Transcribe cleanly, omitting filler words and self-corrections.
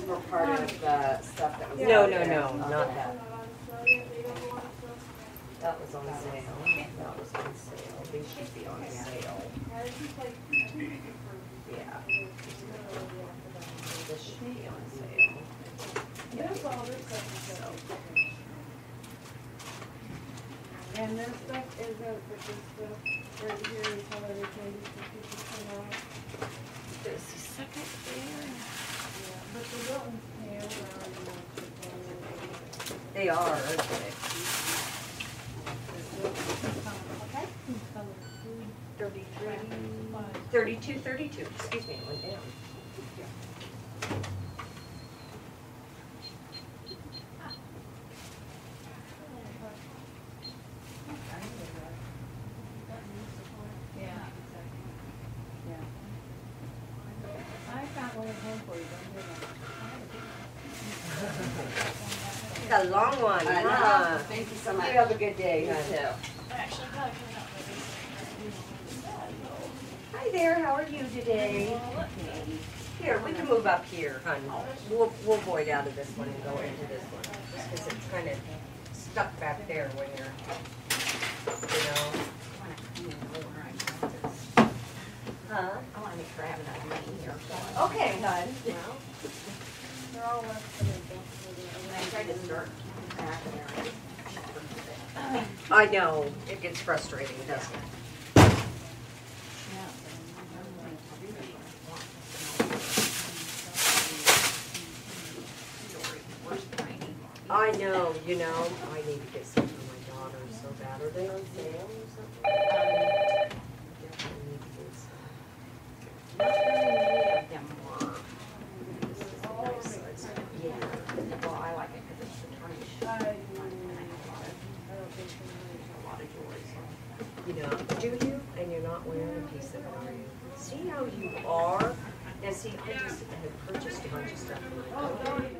were part of the stuff that was. No, out no, there. no, not that. That was on sale. That was on sale. They should be on sale. Yeah. This should be on sale. And this stuff is but this stuff right here is how they change the people come out. There's the second there. Yeah, but the Wilton's pants are already on. They are, aren't they? 32, 32. Excuse me, it went down. Got a long one, huh? Thank you so much. You have a good day, huh? Hi there, how are you today? Here, we can move up here, hon. We'll avoid out of this one and go into this one. Just because it's kind of stuck back there when you're, Huh? I want to make sure I have enough money here. Okay, hon. They're all left in the I tried to start back there. I know, it gets frustrating, doesn't it? I know, I need to get some for my daughter so bad. Are they on sale or something? I need to get some. Yeah, well, I like it because it's the tarnish. Do you? And you're not wearing a piece of it, are you? See how you are? Now see, I just have purchased a bunch of stuff for my daughter.